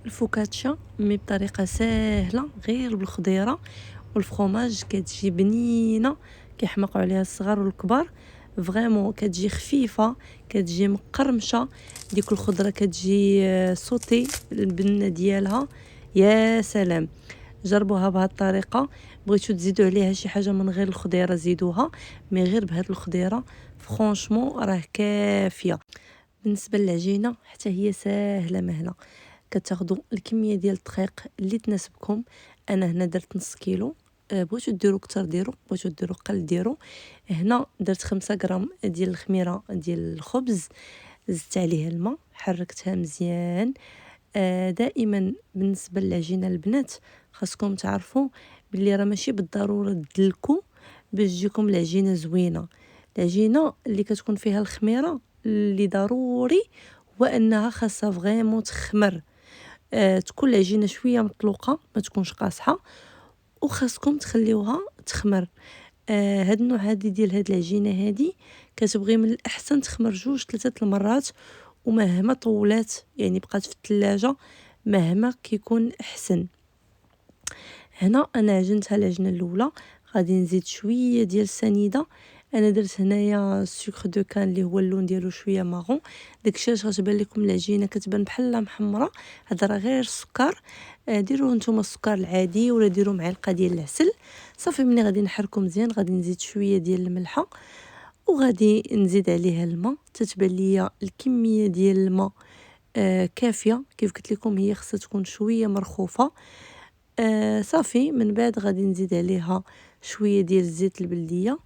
الفوكاتشا مي بطريقه ساهله غير بالخضيره والفرomاج، كتجي بنينه كيحماقوا عليها الصغار والكبار. فريمون كتجي خفيفه، كتجي مقرمشه، ديك الخضره كتجي صوتي البنه ديالها. يا سلام، جربوها بهذه الطريقه. بغيتو تزيدوا عليها شي حاجه من غير الخضيره زيدوها، مي غير بهذه الخضيره فرانشمون راه كافيه. بالنسبه للعجينه حتى هي ساهله مهله. كتاخذوا الكميه ديال الدقيق اللي تناسبكم. انا هنا درت نص كيلو، بغيتو ديروا كتر ديروا، بغيتو ديروا قل ديروا. هنا درت 5 غرام ديال الخميره ديال الخبز، زدت عليها الماء، حركتها مزيان. دائما بالنسبه للعجينه البنات خاصكم تعرفوا باللي راه ماشي بالضروره تدلكوا باش تجيكم العجينه زوينه. العجينه اللي كتكون فيها الخميره اللي ضروري هو انها خاصها فريمون تخمر، تكون العجينه شويه مطلوقه ما تكونش قاصحه، وخاصكم تخليوها تخمر. هاد النوع هادي ديال هاد العجينه هادي كتبغي من الاحسن تخمر 2-3 المرات، ومهما طولات يعني بقات في الثلاجه مهما كيكون احسن. هنا انا عجنتها العجنه الاولى، غادي نزيد شويه ديال السنيده. انا درت هنايا السكر دو كان اللي هو اللون ديالو شويه مارون، داكشي علاش غتبان لكم العجينه كتبان بحال محمره، هذا راه غير السكر. ديروا نتوما السكر العادي ولا ديروا معلقه ديال العسل. صافي ملي غادي نحركو مزيان غادي نزيد شويه ديال الملحه، وغادي نزيد عليها الماء. تتبان ليا الكميه ديال الماء كافيه، كيف قلت لكم هي خصها تكون شويه مرخوفه. صافي من بعد غادي نزيد عليها شويه ديال الزيت البلديه،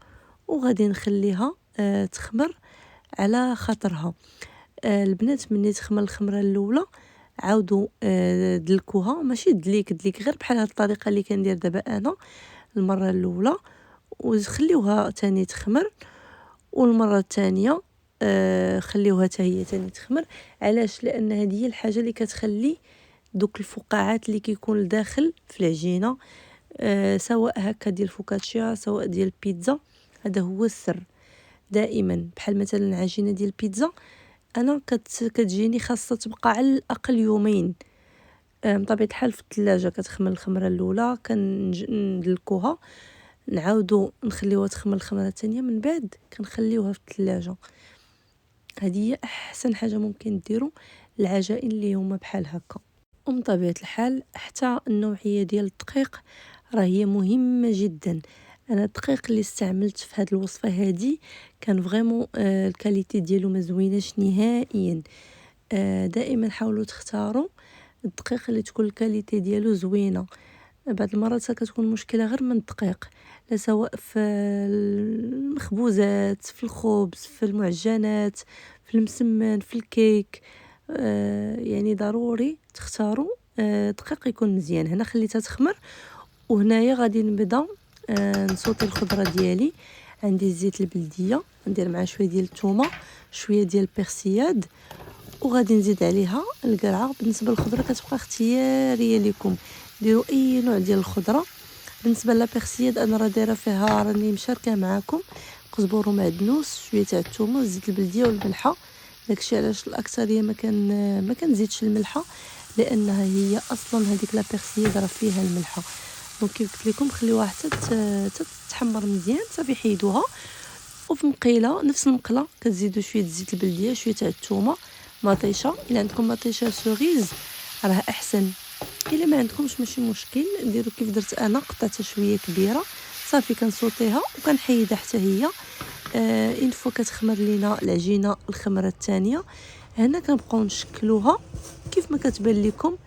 وغادي نخليها تخمر على خاطرها. البنات ملي تخمر الخمره الاولى عاودوا دلكوها، ماشي دليك غير بحال هاد الطريقه اللي كندير دابا انا المره الاولى، وخليوها تاني تخمر. والمره الثانيه خليوها حتى هي تاني تخمر. علاش؟ لان هذه هي الحاجه اللي كتخلي دوك الفقاعات اللي كيكون لداخل في العجينه، سواء هكا ديال الفوكاتشيا سواء ديال البيتزا. هذا هو السر. دائما بحال مثلا العجينه ديال البيتزا انا كتجيني خاصه تبقى على الاقل يومين بطبيعه الحال في الثلاجه. كتخمر الخمره الاولى كندلكوها، نعاودو نخليوها تخمر الخمره الثانيه، من بعد كنخليوها في الثلاجه. هذه هي احسن حاجه ممكن ديروا العجائن اللي هما بحال هكا. ومن طبيعه الحال حتى النوعيه ديال الدقيق راه هي مهمه جدا. انا الدقيق اللي استعملت في هذه الوصفه هذه كان فريمون الكاليتي ديالو ما زويناش نهائيا. دائما حاولوا تختاروا الدقيق اللي تكون الكاليتي ديالو زوينه. بعض المرات كتكون مشكله غير من الدقيق، لا سواء في المخبوزات، في الخبز، في المعجنات، في المسمن، في الكيك. يعني ضروري تختاروا دقيق يكون مزيان. هنا خليتها تخمر، وهنايا غادي نبدا نصوتي الخضره ديالي. عندي الزيت البلديه، ندير معاه شويه ديال الثومه، شويه ديال البيرسياد، وغادي نزيد عليها القرعه. بالنسبه للخضره كتبقى اختياريه لكم، ديروا اي نوع ديال الخضره. بالنسبه لابيرسياد انا راه دايره فيها، راني مشاركه معكم قزبر ومعدنوس، شويه تاع الثومه والزيت البلديه والملحه. داكشي علاش الاكثريه ما كنزيدش الملحه، لانها هي اصلا هذيك لابيرسياد راه فيها الملحه. دونك كيف قلت لكم خليوها حتى تتحمر مزيان. صافي حيدوها، وفي مقيله نفس المقله كتزيدوا شويه الزيت البلديه، شويه تاع الثومه، مطيشه. الا عندكم مطيشه سوريز راه احسن، الا ما عندكمش ماشي مشكل، ديروا كيف درت انا، قطعتها شويه كبيره. صافي كنصوتيها وكنحيدها حتى هي. اين فوا كتخمر لينا العجينه الخمره الثانيه، هنا كنبقاو نشكلوها كيف ما كتبان لكم.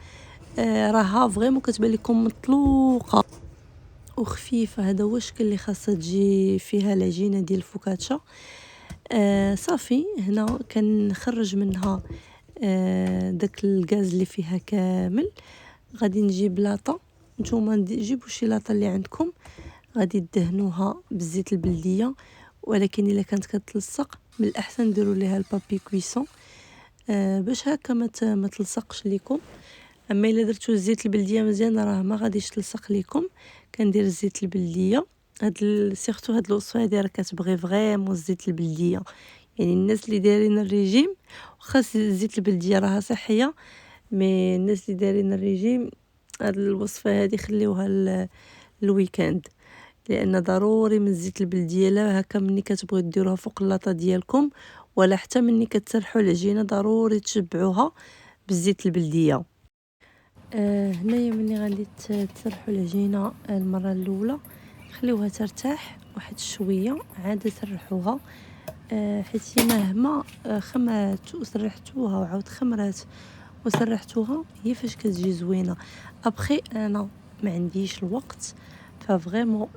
راها فريمون كتبان لكم مطلوقه وخفيفه. هذا هو الشكل اللي خاصها تجي فيها العجينه ديال الفوكاتشا. صافي هنا كنخرج منها داك الغاز اللي فيها كامل. غادي نجيب لاطه، نتوما جيبوا شي لاطه اللي عندكم، غادي تدهنوها بالزيت البلديه. ولكن الا كانت كتلصق من الاحسن ديروا ليها البابي كويسون باش هكا ما تلصقش لكم. اما الا درتو الزيت البلديه مزيان راه ما غاديش تلصق لكم. كندير الزيت البلديه. سيرتو هاد الوصفه هادي راه كتبغي فريمون الزيت البلديه، يعني الناس اللي دايرين الريجيم واخا الزيت البلديه راها صحيه، مي الناس اللي دايرين الريجيم هاد الوصفه هذه خليوها الويكاند، لان ضروري من الزيت البلديه لا هكا ملي كتبغيو ديروها فوق اللاطه ديالكم ولا حتى ملي كتسرحوا العجينه ضروري تشبعوها بالزيت البلديه. هنايا ملي غادي تسرحوا العجينه المره الاولى خليوها ترتاح واحد شويه عاد سرحوها. حيت مهما خمرات وسرحتوها وعاود خمرات وسرحتوها هي فاش كتجي زوينه. ابخي انا ما عنديش الوقت ففريمون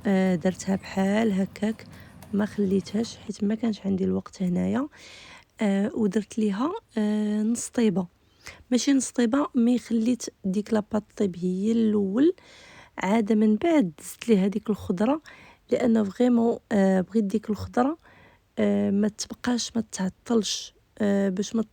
درتها بحال هكاك ما خليتهاش حيت ما كانش عندي الوقت هنايا. ودرت ليها نص طيبه، ماشي نص طيبه مي خليت ديك لاباط طيب هي الاول عاده من بعد زدت ليها ديك الخضره، لان فريمون بغيت ديك الخضره ما تبقاش ما تعطلش باش ما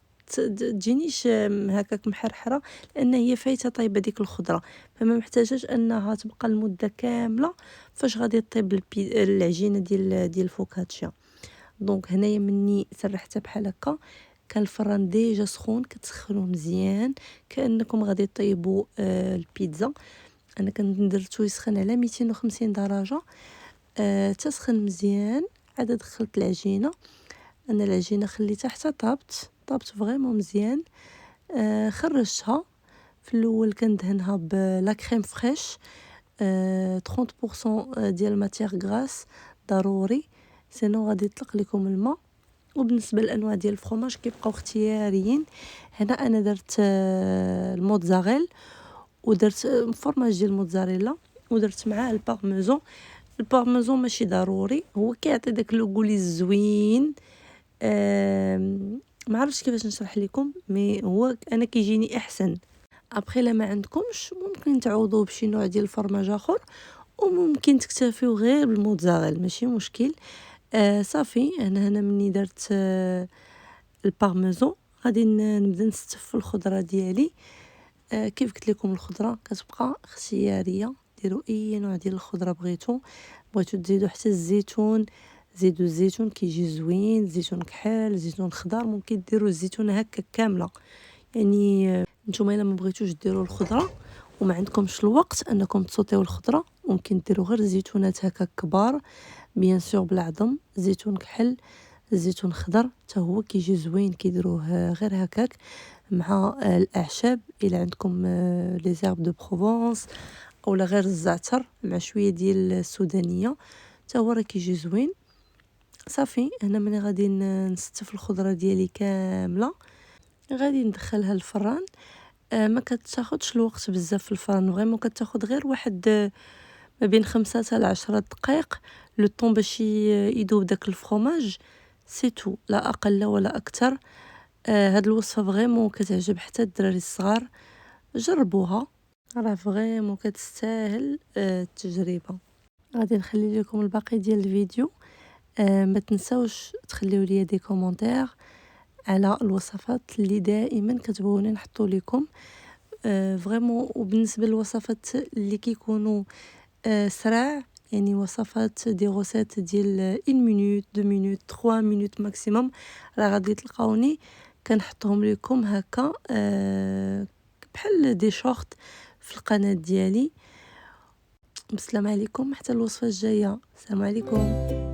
تجينيش هكاك محرحره، لان هي فايته طيبه ديك الخضره فما محتاجاش انها تبقى المده كامله فاش غادي طيب العجينه ديال الفوكاتشا. دونك هنايا مني سرحتها بحال هكا كان الفران ديجا سخون كتسخنوه مزيان كانكم غادي طيبوا البيتزا. انا درتو يسخن على 250 درجه تسخن مزيان. عاد دخلت العجينه، انا العجينه خليتها حتى طابت فريمون مزيان. خرجتها في الاول كندهنها بلا كريم فريش 30% ديال ماتيغ غراس ضروري سينو غادي يطلق لكم الماء. وبالنسبه للانواع ديال الفرomاج كيبقاو اختياريين. هنا انا درت الموتزاريل ودرت فرماج ديال الموتزاريلا ودرت معاه البارميزون. البارميزون ماشي ضروري هو كيعطي داك لوغولي زوين. ما عرفتش كيفاش نشرح لكم مي هو انا كيجيني احسن. ابخي لا ما عندكمش ممكن تعوضوه بشي نوع ديال الفرماج اخر وممكن تكتفيو غير بالموتزاريلا ماشي مشكل. صافي انا هنا مني درت البارميزون غادي نبدا نستف الخضره ديالي. كيف قلت لكم الخضره كتبقى اختياريه، ديروا اي نوع ديال الخضره بغيتو تزيدوا حتى الزيتون زيدوا الزيتون كيجي زوين، زيتون كحل زيتون خضر ممكن ديروا الزيتونه هكا كامله. يعني نتوما الا ما بغيتوش ديروا الخضره وما عندكمش الوقت انكم تصوتيو الخضره ممكن ديروا غير زيتونات هكا كبار بيان سور بالعظم، زيتون كحل زيتون خضر حتى هو كيجي زوين كيديروه غير هكاك مع الاعشاب الى عندكم لي زيرب دو بروفونس اولا غير الزعتر مع شويه ديال السودانيه حتى هو راه كيجي زوين. صافي هنا ملي غادي نستف الخضره ديالي كامله غادي ندخلها الفران. ما كتاخدش الوقت بزاف في الفران فريمون كتاخد غير واحد ما بين 5 حتى 10 دقائق لو طون باش يذوب داك الفرomاج سي تو لا اقل ولا اكثر. هاد الوصفه فريمون كتعجب حتى الدراري الصغار جربوها راه فريمون كتستاهل التجربه. غادي نخلي لكم الباقي ديال الفيديو. ما تنساوش تخليو لي دي كومونتير على الوصفات اللي دائما كتبغوني نحطو لكم فريمون. وبالنسبه للوصفات اللي كيكونوا سرع يعني وصفات دي غوسيت ديال 1 مينوت 2 مينوت 3 مينوت ماكسيموم راه غادي تلقاوني كنحطهم لكم هكا بحال دي شورت في القناه ديالي. بسلام عليكم حتى الوصفه الجايه. السلام عليكم.